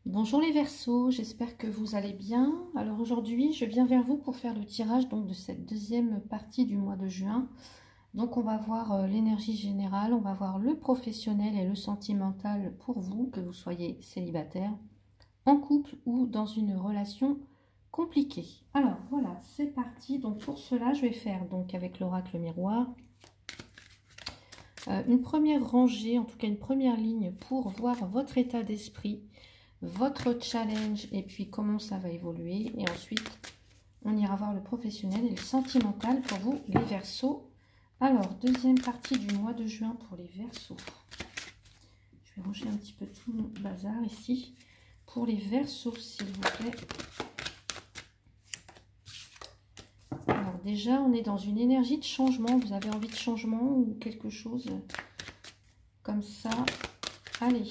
Bonjour les Verseaux, j'espère que vous allez bien. Alors aujourd'hui, je viens vers vous pour faire le tirage donc, de cette deuxième partie du mois de juin. Donc on va voir l'énergie générale, on va voir le professionnel et le sentimental pour vous, que vous soyez célibataire, en couple ou dans une relation compliquée. Alors voilà, c'est parti. Donc pour cela, je vais faire donc avec l'oracle miroir une première rangée, en tout cas une première ligne pour voir votre état d'esprit, votre challenge et puis comment ça va évoluer. Et ensuite, on ira voir le professionnel et le sentimental pour vous, les Verseaux. Alors, deuxième partie du mois de juin pour les Verseaux. Je vais ranger un petit peu tout mon bazar ici. Pour les Verseaux, s'il vous plaît. Alors déjà, on est dans une énergie de changement. Vous avez envie de changement ou quelque chose comme ça. Allez.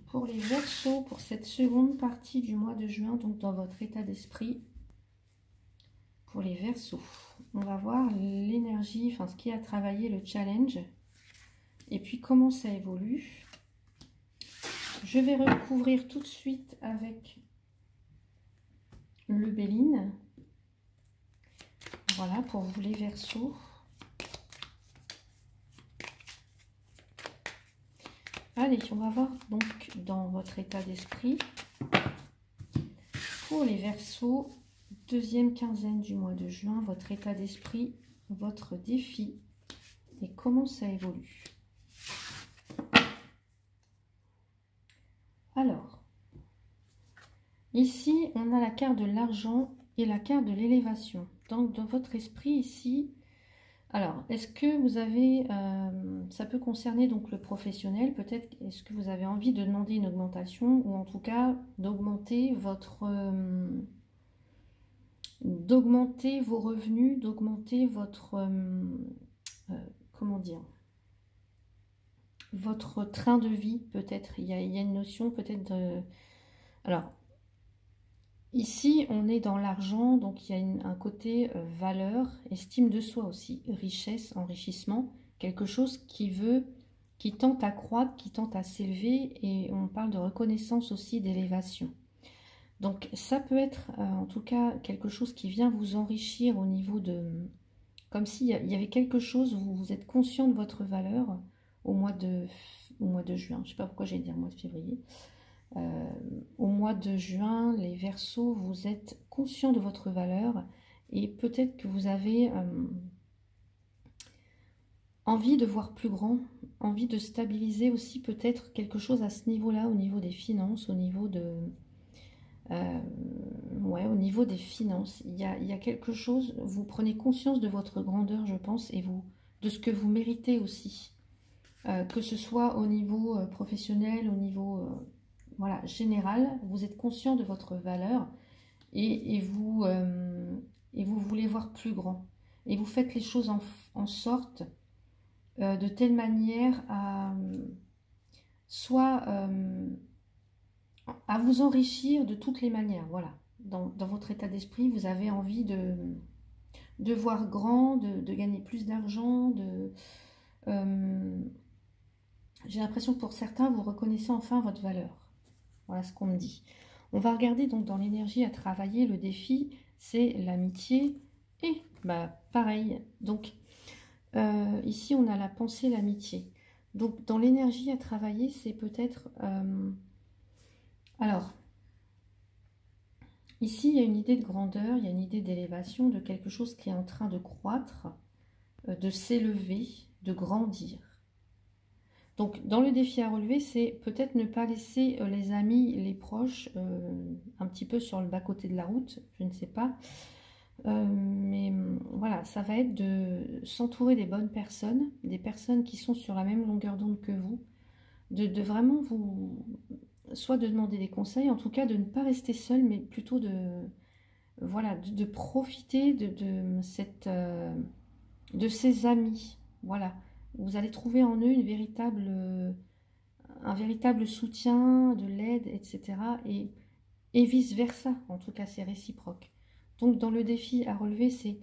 Pour les Verseaux, pour cette seconde partie du mois de juin, donc dans votre état d'esprit, pour les Verseaux, on va voir l'énergie, enfin ce qui a travaillé, le challenge, et puis comment ça évolue. Je vais recouvrir tout de suite avec le Béline. Voilà, pour vous les Verseaux. Allez, on va voir donc dans votre état d'esprit. Pour les Verseaux, deuxième quinzaine du mois de juin, votre état d'esprit, votre défi et comment ça évolue. Alors, ici, on a la carte de l'argent et la carte de l'élévation. Donc, dans votre esprit, ici, alors, est-ce que vous avez, ça peut concerner donc le professionnel, peut-être, est-ce que vous avez envie de demander une augmentation ou en tout cas d'augmenter d'augmenter vos revenus, d'augmenter votre, comment dire, votre train de vie, peut-être, il y a une notion peut-être de... Alors, ici, on est dans l'argent, donc il y a un côté valeur, estime de soi aussi, richesse, enrichissement, quelque chose qui tente à croître, qui tente à s'élever, et on parle de reconnaissance aussi, d'élévation. Donc ça peut être en tout cas quelque chose qui vient vous enrichir au niveau de... Comme s'il y avait quelque chose, vous êtes conscient de votre valeur au mois de juin, je ne sais pas pourquoi j'ai dit mois de février. Au mois de juin, les Verseaux, vous êtes conscient de votre valeur et peut-être que vous avez envie de voir plus grand, envie de stabiliser aussi peut-être quelque chose à ce niveau-là, au niveau des finances, au niveau de... ouais, au niveau des finances, il y a quelque chose, vous prenez conscience de votre grandeur, je pense, et de ce que vous méritez aussi, que ce soit au niveau professionnel, au niveau... voilà, général, vous êtes conscient de votre valeur et vous voulez voir plus grand. Et vous faites les choses en sorte de telle manière à soit à vous enrichir de toutes les manières. Voilà, dans votre état d'esprit, vous avez envie de voir grand, de gagner plus d'argent, j'ai l'impression que pour certains, vous reconnaissez enfin votre valeur. Voilà ce qu'on me dit. On va regarder donc dans l'énergie à travailler. Le défi, c'est l'amitié. Et bah pareil. Donc ici, on a la pensée, l'amitié. Donc dans l'énergie à travailler, c'est peut-être... alors, ici, il y a une idée de grandeur, il y a une idée d'élévation, de quelque chose qui est en train de croître, de s'élever, de grandir. Donc, dans le défi à relever, c'est peut-être ne pas laisser les amis, les proches, un petit peu sur le bas-côté de la route, je ne sais pas. Mais voilà, ça va être de s'entourer des bonnes personnes, des personnes qui sont sur la même longueur d'onde que vous, de vraiment vous... soit de demander des conseils, en tout cas de ne pas rester seul, mais plutôt voilà, de profiter de ces amis, voilà. Vous allez trouver en eux un véritable soutien, de l'aide, etc. Et vice-versa, en tout cas c'est réciproque. Donc dans le défi à relever, c'est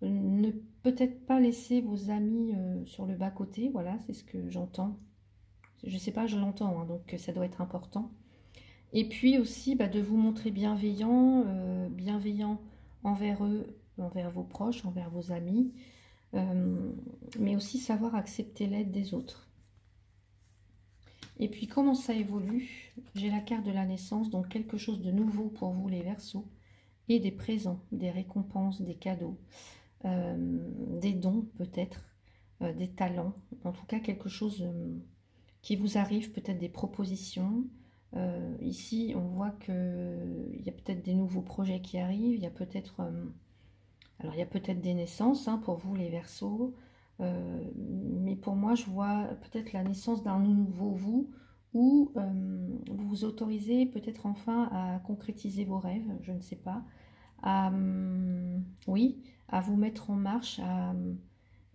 ne peut-être pas laisser vos amis sur le bas-côté, voilà, c'est ce que j'entends. Je ne sais pas, je l'entends, hein, donc ça doit être important. Et puis aussi de vous montrer bienveillant, bienveillant envers eux, envers vos proches, envers vos amis, mais aussi savoir accepter l'aide des autres. Et puis comment ça évolue? J'ai la carte de la naissance, donc quelque chose de nouveau pour vous les Verseaux, et des présents, des récompenses, des cadeaux, des dons peut-être, des talents, en tout cas quelque chose qui vous arrive, peut-être des propositions. Ici, on voit qu'il y a peut-être des nouveaux projets qui arrivent, il y a peut-être alors il y a peut-être des naissances pour vous les Verseaux, mais pour moi je vois peut-être la naissance d'un nouveau vous, ou vous vous autorisez peut-être enfin à concrétiser vos rêves, je ne sais pas, à, oui, à vous mettre en marche,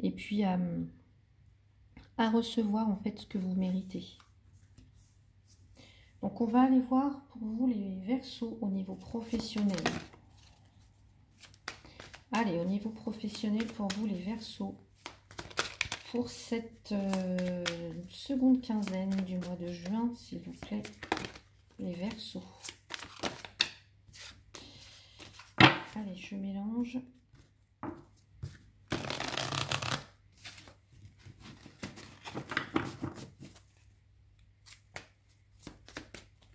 et puis à recevoir en fait ce que vous méritez. Donc on va aller voir pour vous les Verseaux au niveau professionnel. Allez, au niveau professionnel pour vous les Verseaux, pour cette seconde quinzaine du mois de juin, s'il vous plaît, les Verseaux. Allez, je mélange.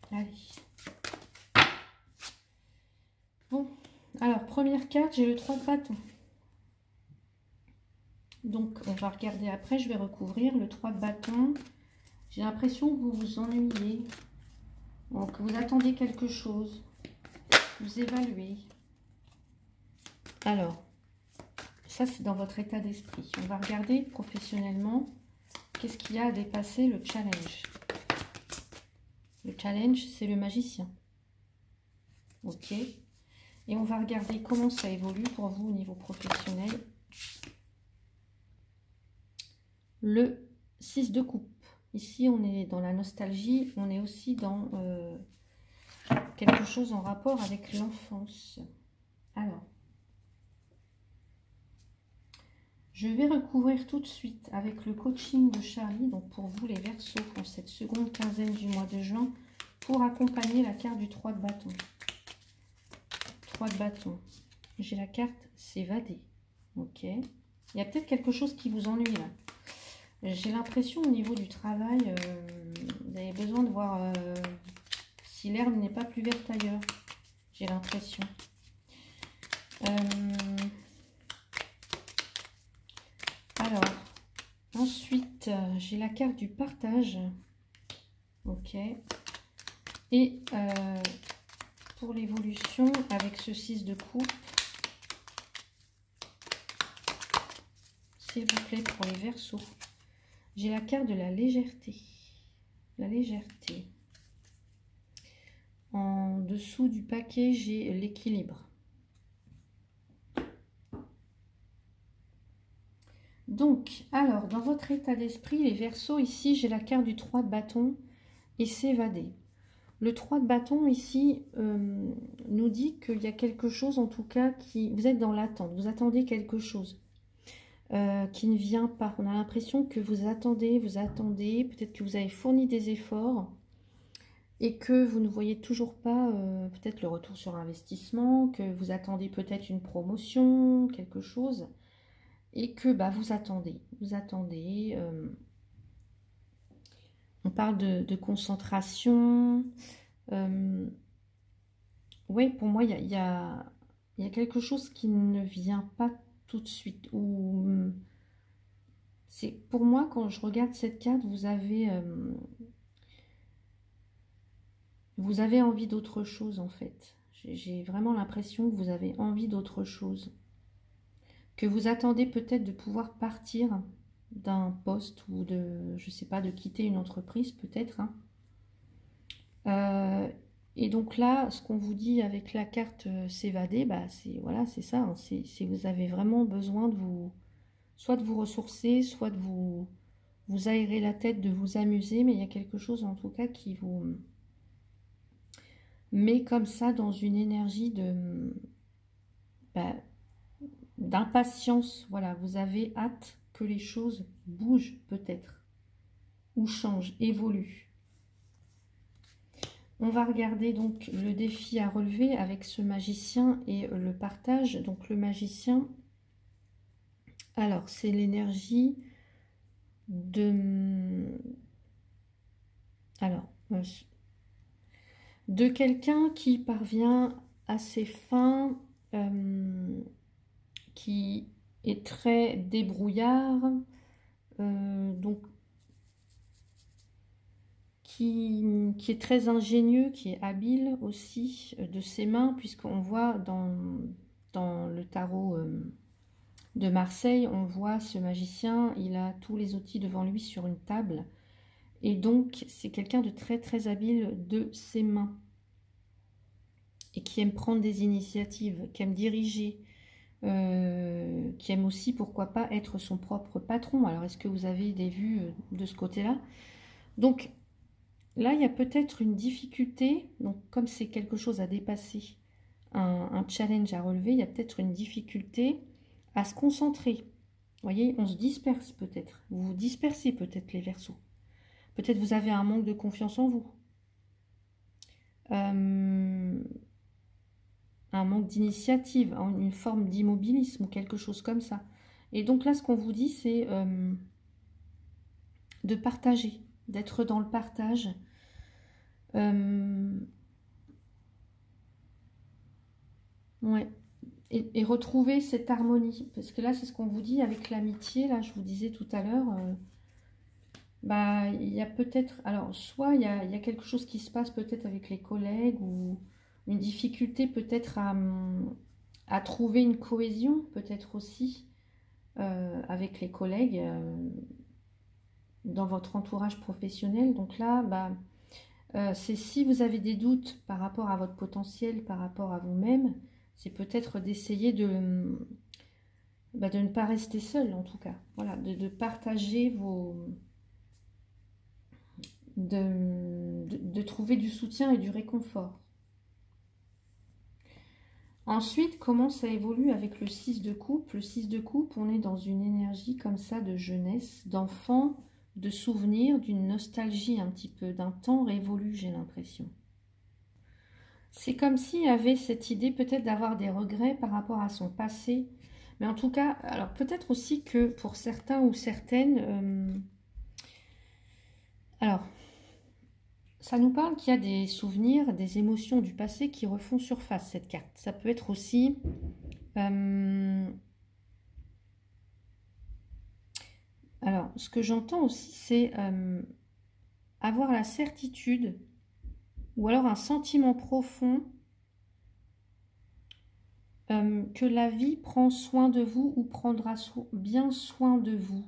Allez. Bon, alors première carte, j'ai le 3 de bâton. Donc on va regarder après, je vais recouvrir le 3 de bâton. J'ai l'impression que vous vous ennuyez. Donc vous attendez quelque chose. Vous évaluez. Alors, ça c'est dans votre état d'esprit. On va regarder professionnellement qu'est-ce qu'il y a à dépasser le challenge. Le challenge, c'est le magicien. Ok. Et on va regarder comment ça évolue pour vous au niveau professionnel. Le 6 de coupe. Ici, on est dans la nostalgie. On est aussi dans quelque chose en rapport avec l'enfance. Alors, je vais recouvrir tout de suite avec le coaching de Charlie. Donc, pour vous, les Verseaux, pour cette seconde quinzaine du mois de juin, pour accompagner la carte du 3 de bâton. 3 de bâton. J'ai la carte s'évader. Ok. Il y a peut-être quelque chose qui vous ennuie là. J'ai l'impression au niveau du travail, vous avez besoin de voir si l'herbe n'est pas plus verte ailleurs. J'ai l'impression. Alors, ensuite, j'ai la carte du partage. Ok. Et pour l'évolution, avec ce 6 de coupe, s'il vous plaît, pour les Verseaux, j'ai la carte de la légèreté. La légèreté. En dessous du paquet, j'ai l'équilibre. Donc, alors, dans votre état d'esprit, les Verseaux, ici, j'ai la carte du 3 de bâton et s'évader. Le 3 de bâton, ici, nous dit qu'il y a quelque chose, en tout cas, qui... Vous êtes dans l'attente, vous attendez quelque chose qui ne vient pas. On a l'impression que vous attendez, peut-être que vous avez fourni des efforts et que vous ne voyez toujours pas peut-être le retour sur investissement, que vous attendez peut-être une promotion, quelque chose, et que vous attendez. On parle de concentration. Oui, pour moi, il y a quelque chose qui ne vient pas tout de suite. Ou c'est pour moi, quand je regarde cette carte, vous avez envie d'autre chose en fait. J'ai vraiment l'impression que vous avez envie d'autre chose. Que vous attendez peut-être de pouvoir partir d'un poste ou de, je sais pas, de quitter une entreprise peut-être. Et donc là, ce qu'on vous dit avec la carte s'évader, c'est voilà, c'est ça. C'est vous avez vraiment besoin de vous, soit de vous ressourcer, soit de vous aérer la tête, de vous amuser, mais il y a quelque chose en tout cas qui vous met comme ça dans une énergie de d'impatience. Voilà, vous avez hâte que les choses bougent peut-être. ou change, évolue. On va regarder donc le défi à relever avec ce magicien et le partage. Donc le magicien, alors c'est l'énergie de... Alors, de quelqu'un qui parvient à ses fins, qui est très débrouillard, donc qui est très ingénieux, qui est habile aussi de ses mains, puisqu'on voit dans le tarot de Marseille, on voit ce magicien, il a tous les outils devant lui sur une table, et donc c'est quelqu'un de très très habile de ses mains, et qui aime prendre des initiatives, qui aime diriger, qui aime aussi, pourquoi pas, être son propre patron. Alors, est-ce que vous avez des vues de ce côté-là? Donc, là, il y a peut-être une difficulté. Donc, comme c'est quelque chose à dépasser, un challenge à relever, il y a peut-être une difficulté à se concentrer. Vous voyez, on se disperse peut-être. Vous vous dispersez peut-être, les Verseaux. Peut-être vous avez un manque de confiance en vous. Un manque d'initiative, une forme d'immobilisme ou quelque chose comme ça. Et donc là, ce qu'on vous dit, c'est de partager, d'être dans le partage. Ouais. Et retrouver cette harmonie. Parce que là, c'est ce qu'on vous dit avec l'amitié. Là, je vous disais tout à l'heure, bah, il y a peut-être... Alors, soit il y a quelque chose qui se passe peut-être avec les collègues ou une difficulté peut-être à trouver une cohésion, peut-être aussi, avec les collègues dans votre entourage professionnel. Donc là, bah, c'est si vous avez des doutes par rapport à votre potentiel, par rapport à vous-même, c'est peut-être d'essayer de ne pas rester seul, en tout cas. Voilà, de partager vos... De trouver du soutien et du réconfort. Ensuite, comment ça évolue avec le 6 de coupe? Le 6 de coupe, on est dans une énergie comme ça de jeunesse, d'enfant, de souvenirs, d'une nostalgie un petit peu, d'un temps révolu, j'ai l'impression. C'est comme s'il y avait cette idée peut-être d'avoir des regrets par rapport à son passé. Mais en tout cas, alors peut-être aussi que pour certains ou certaines... alors, ça nous parle qu'il y a des souvenirs, des émotions du passé qui refont surface, cette carte. Ça peut être aussi... alors, ce que j'entends aussi, c'est avoir la certitude ou alors un sentiment profond que la vie prend soin de vous ou prendra bien soin de vous.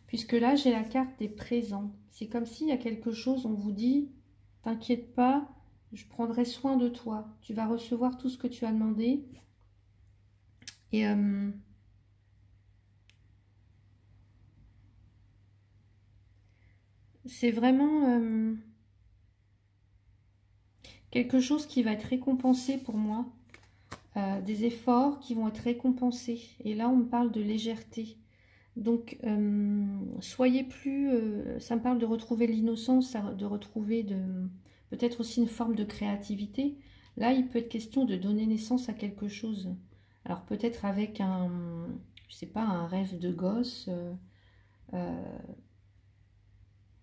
Puisque là, j'ai la carte des présents. C'est comme s'il y a quelque chose, on vous dit, t'inquiète pas, je prendrai soin de toi. Tu vas recevoir tout ce que tu as demandé. Et c'est vraiment quelque chose qui va être récompensé pour moi. Des efforts qui vont être récompensés. Et là, on me parle de légèreté. Donc, soyez plus... ça me parle de retrouver l'innocence, de retrouver peut-être aussi une forme de créativité. Là, il peut être question de donner naissance à quelque chose. Alors, peut-être avec je sais pas, un rêve de gosse.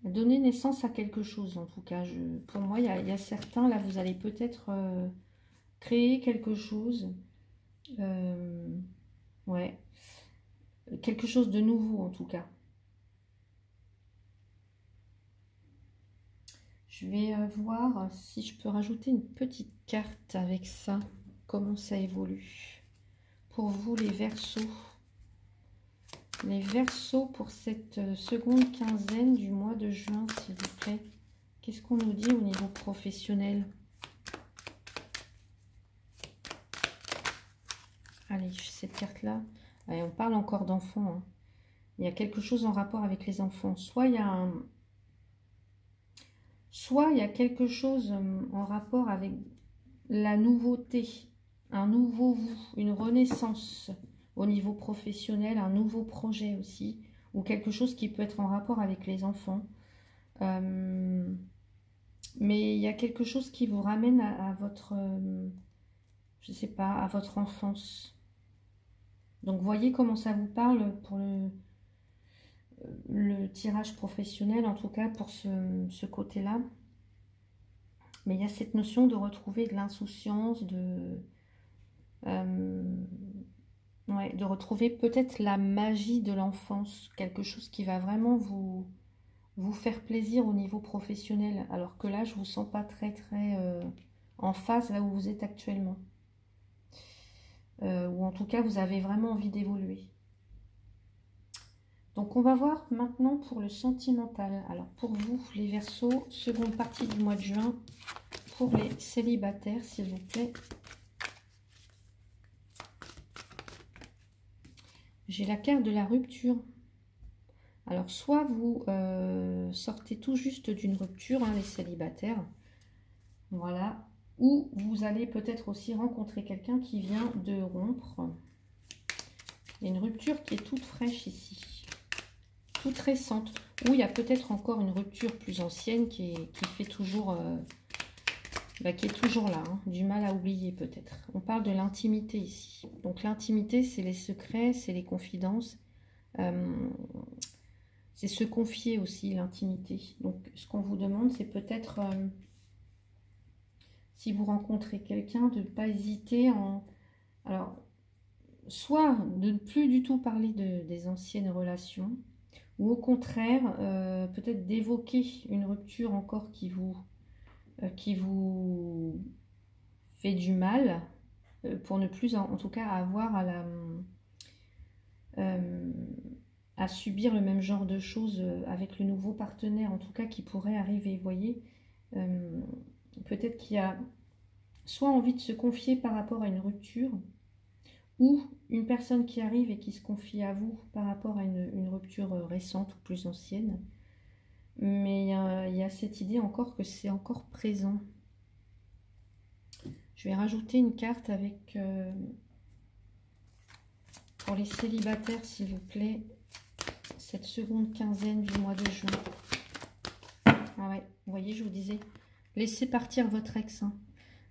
Donner naissance à quelque chose, en tout cas. Pour moi, il y a certains, là, vous allez peut-être créer quelque chose. Ouais. Quelque chose de nouveau, en tout cas. Je vais voir si je peux rajouter une petite carte avec ça. Comment ça évolue. Pour vous, les Verseaux. Les Verseaux pour cette seconde quinzaine du mois de juin, s'il vous plaît. Qu'est-ce qu'on nous dit au niveau professionnel? Allez, cette carte-là. On parle encore d'enfants. Hein. Il y a quelque chose en rapport avec les enfants. Soit il y a quelque chose en rapport avec la nouveauté, un nouveau vous, une renaissance au niveau professionnel, un nouveau projet aussi, ou quelque chose qui peut être en rapport avec les enfants. Mais il y a quelque chose qui vous ramène à votre, je sais pas, à votre enfance. Donc voyez comment ça vous parle pour le tirage professionnel, en tout cas pour ce côté-là. Mais il y a cette notion de retrouver de l'insouciance, ouais, de retrouver peut-être la magie de l'enfance, quelque chose qui va vraiment vous faire plaisir au niveau professionnel, alors que là, je vous sens pas très en phase là où vous êtes actuellement. Ou en tout cas, vous avez vraiment envie d'évoluer. Donc, on va voir maintenant pour le sentimental. Alors, pour vous, les Verseaux, seconde partie du mois de juin, pour les célibataires, s'il vous plaît. J'ai la carte de la rupture. Alors, soit vous sortez tout juste d'une rupture, hein, les célibataires, voilà, ou vous allez peut-être aussi rencontrer quelqu'un qui vient de rompre. Il y a une rupture qui est toute fraîche ici, toute récente, ou il y a peut-être encore une rupture plus ancienne qui fait toujours, qui est toujours là, hein, du mal à oublier peut-être. On parle de l'intimité ici. Donc l'intimité, c'est les secrets, c'est les confidences. C'est se confier aussi, l'intimité. Donc, ce qu'on vous demande, c'est peut-être, si vous rencontrez quelqu'un, de ne pas hésiter alors, soit de ne plus du tout parler des anciennes relations, ou au contraire, peut-être d'évoquer une rupture encore qui vous fait du mal, pour ne plus, en tout cas, avoir à subir le même genre de choses avec le nouveau partenaire, en tout cas qui pourrait arriver. Vous voyez, peut-être qu'il y a soit envie de se confier par rapport à une rupture, ou une personne qui arrive et qui se confie à vous par rapport à une rupture récente ou plus ancienne. Mais il y a cette idée encore que c'est encore présent. Je vais rajouter une carte avec, pour les célibataires, s'il vous plaît, cette seconde quinzaine du mois de juin. Ah ouais, vous voyez, je vous disais, laissez partir votre ex. Hein.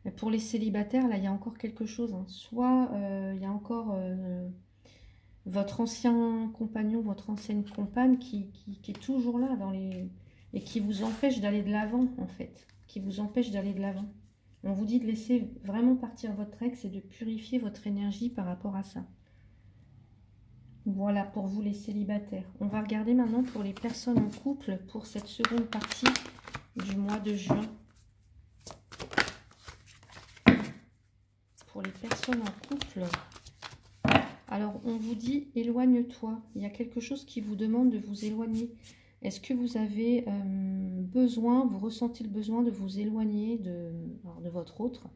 Mais pour les célibataires, là, il y a encore quelque chose. Hein. Soit il y a encore votre ancien compagnon, votre ancienne compagne qui est toujours là et qui vous empêche d'aller de l'avant, en fait. Qui vous empêche d'aller de l'avant. On vous dit de laisser vraiment partir votre ex et de purifier votre énergie par rapport à ça. Voilà pour vous les célibataires. On va regarder maintenant pour les personnes en couple pour cette seconde partie du mois de juin. Pour les personnes en couple, alors on vous dit éloigne-toi. Il y a quelque chose qui vous demande de vous éloigner. Est-ce que vous avez besoin, vous ressentez le besoin de vous éloigner de votre autre?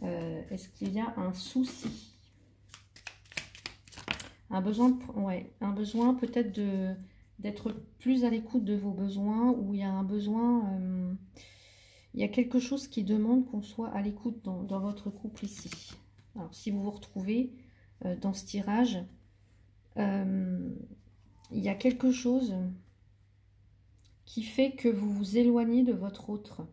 Est-ce qu'il y a un souci? Un besoin peut-être d'être plus à l'écoute de vos besoins, ou il y a un besoin, il y a quelque chose qui demande qu'on soit à l'écoute dans votre couple ici. Alors si vous vous retrouvez dans ce tirage, il y a quelque chose qui fait que vous vous éloignez de votre autre.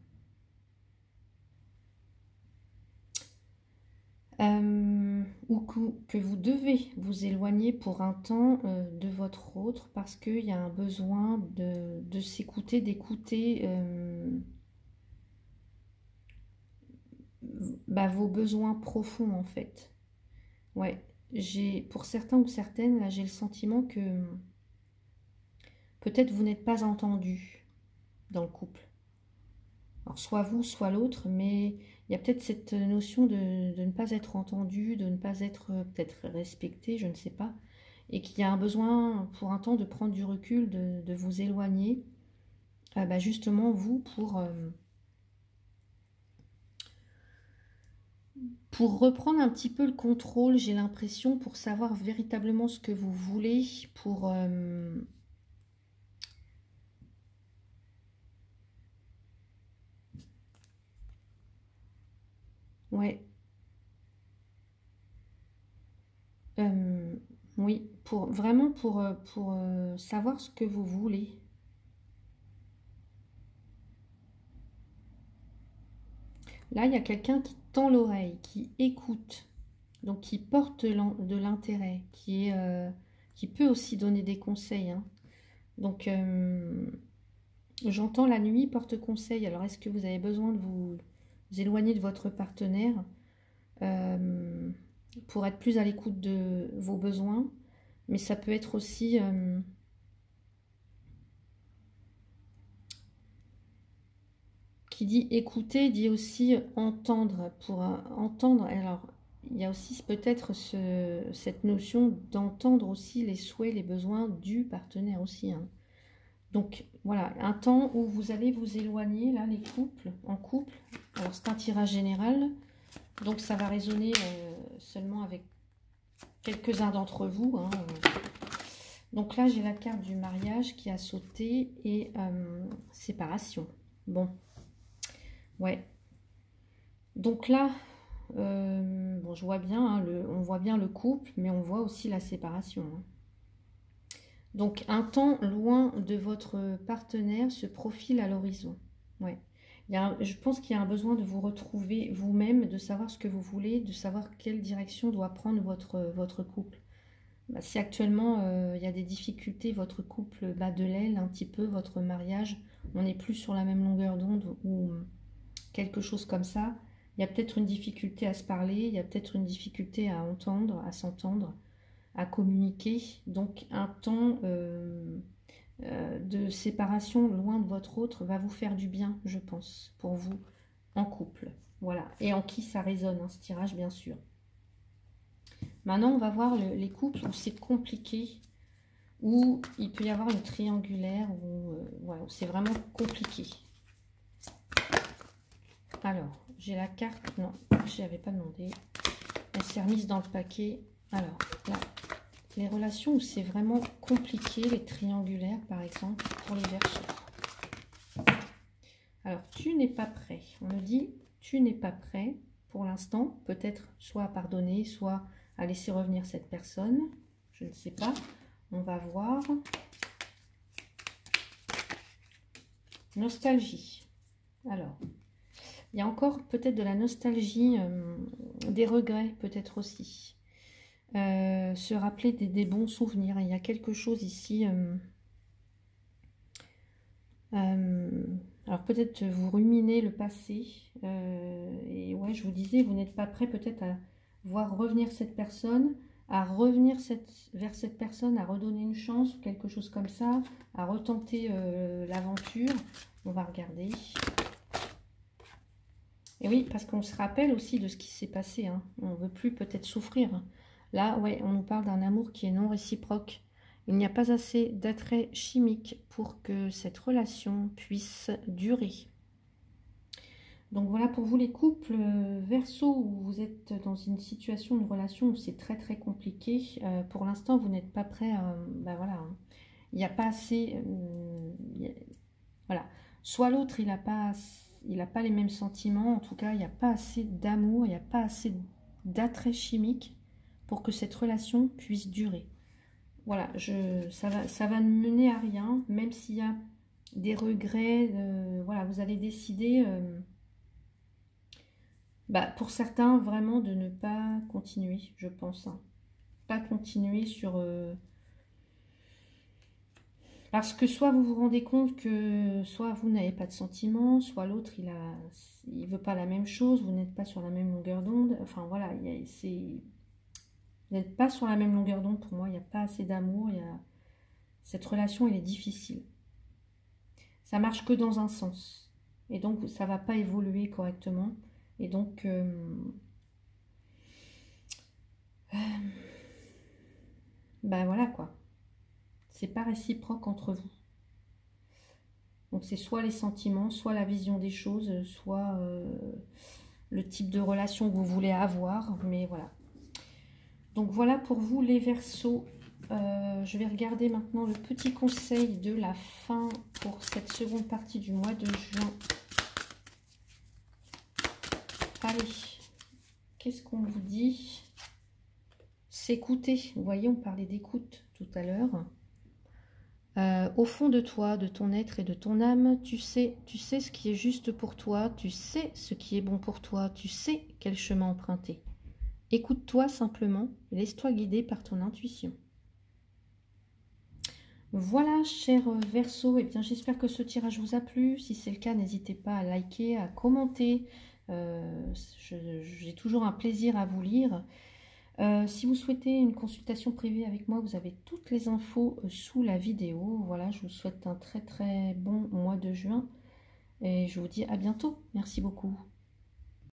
Ou que vous devez vous éloigner pour un temps de votre autre parce qu'il y a un besoin de s'écouter, d'écouter vos besoins profonds en fait. Ouais, pour certains ou certaines, là j'ai le sentiment que peut-être vous n'êtes pas entendu dans le couple. Alors soit vous, soit l'autre, mais il y a peut-être cette notion de ne pas être entendu, de ne pas être peut-être respecté, je ne sais pas, et qu'il y a un besoin pour un temps de prendre du recul, de vous éloigner, justement vous pour reprendre un petit peu le contrôle, j'ai l'impression, pour savoir véritablement ce que vous voulez, pour... ouais. Oui, vraiment pour savoir ce que vous voulez. Là, il y a quelqu'un qui tend l'oreille, qui écoute, donc qui porte de l'intérêt, qui peut aussi donner des conseils, hein. Donc, j'entends la nuit porte conseil. Alors, est-ce que vous avez besoin de vous éloigner de votre partenaire pour être plus à l'écoute de vos besoins? Mais ça peut être aussi... qui dit écouter, dit aussi entendre. Pour entendre, alors, il y a aussi peut-être cette notion d'entendre aussi les souhaits, les besoins du partenaire aussi, hein. Donc voilà, un temps où vous allez vous éloigner, là, les couples, en couple. Alors c'est un tirage général, donc ça va résonner seulement avec quelques-uns d'entre vous, hein. Donc là, j'ai la carte du mariage qui a sauté et séparation. Bon, ouais. Donc là, bon, je vois bien, hein, on voit bien le couple, mais on voit aussi la séparation, hein. Donc, un temps loin de votre partenaire se profile à l'horizon. Ouais. Je pense qu'il y a un besoin de vous retrouver vous-même, de savoir ce que vous voulez, de savoir quelle direction doit prendre votre couple. Bah, si actuellement, il y a des difficultés, votre couple bat de l'aile un petit peu, votre mariage, on n'est plus sur la même longueur d'onde ou quelque chose comme ça, il y a peut-être une difficulté à se parler, il y a peut-être une difficulté à entendre, à s'entendre, à communiquer. Donc un temps de séparation loin de votre autre va vous faire du bien, je pense, pour vous, en couple. Voilà, et en qui ça résonne, hein, ce tirage, bien sûr. Maintenant, on va voir les couples où c'est compliqué, où il peut y avoir une triangulaire, où voilà, c'est vraiment compliqué. Alors, j'ai la carte, non, je n'avais pas demandé, elle s'est remise dans le paquet. Alors, là, les relations où c'est vraiment compliqué, les triangulaires par exemple, pour les Verseaux. Alors, tu n'es pas prêt. On me dit, tu n'es pas prêt pour l'instant. Peut-être soit à pardonner, soit à laisser revenir cette personne. Je ne sais pas. On va voir. Nostalgie. Alors, il y a encore peut-être de la nostalgie, des regrets peut-être aussi. Se rappeler des bons souvenirs. Il y a quelque chose ici. Alors peut-être vous ruminez le passé. Et ouais, je vous disais, vous n'êtes pas prêt peut-être à voir revenir cette personne, à revenir vers cette personne, à redonner une chance ou quelque chose comme ça, à retenter l'aventure. On va regarder. Et oui, parce qu'on se rappelle aussi de ce qui s'est passé, hein. On ne veut plus peut-être souffrir. Là, ouais, on nous parle d'un amour qui est non réciproque. Il n'y a pas assez d'attrait chimique pour que cette relation puisse durer. Donc voilà pour vous les couples Verseau où vous êtes dans une situation, une relation où c'est très très compliqué. Pour l'instant, vous n'êtes pas prêt à... Ben voilà, hein. Il n'y a pas assez... voilà. Soit l'autre, il n'a pas les mêmes sentiments. En tout cas, il n'y a pas assez d'amour, il n'y a pas assez d'attrait chimique pour que cette relation puisse durer. Voilà, ça va ne mener à rien, même s'il y a des regrets. Voilà, vous allez décider, pour certains, vraiment de ne pas continuer, je pense, hein. Pas continuer sur... parce que soit vous vous rendez compte que soit vous n'avez pas de sentiments, soit l'autre, il veut pas la même chose, vous n'êtes pas sur la même longueur d'onde. Enfin, voilà, vous n'êtes pas sur la même longueur d'onde pour moi, il n'y a pas assez d'amour, cette relation, elle est difficile. Ça marche que dans un sens. Et donc, ça ne va pas évoluer correctement. Et donc, voilà quoi. C'est pas réciproque entre vous. Donc, c'est soit les sentiments, soit la vision des choses, soit le type de relation que vous voulez avoir. Mais voilà. Donc voilà pour vous les Verseaux. Je vais regarder maintenant le petit conseil de la fin pour cette seconde partie du mois de juin. Allez, qu'est-ce qu'on vous dit? s'écouter. Vous voyez, on parlait d'écoute tout à l'heure. Au fond de toi, de ton être et de ton âme, tu sais ce qui est juste pour toi, tu sais ce qui est bon pour toi, tu sais quel chemin emprunter. Écoute-toi simplement et laisse-toi guider par ton intuition. Voilà, cher Verseau, eh bien j'espère que ce tirage vous a plu. Si c'est le cas, n'hésitez pas à liker, à commenter. J'ai toujours un plaisir à vous lire. Si vous souhaitez une consultation privée avec moi, vous avez toutes les infos sous la vidéo. Voilà, je vous souhaite un très très bon mois de juin et je vous dis à bientôt. Merci beaucoup.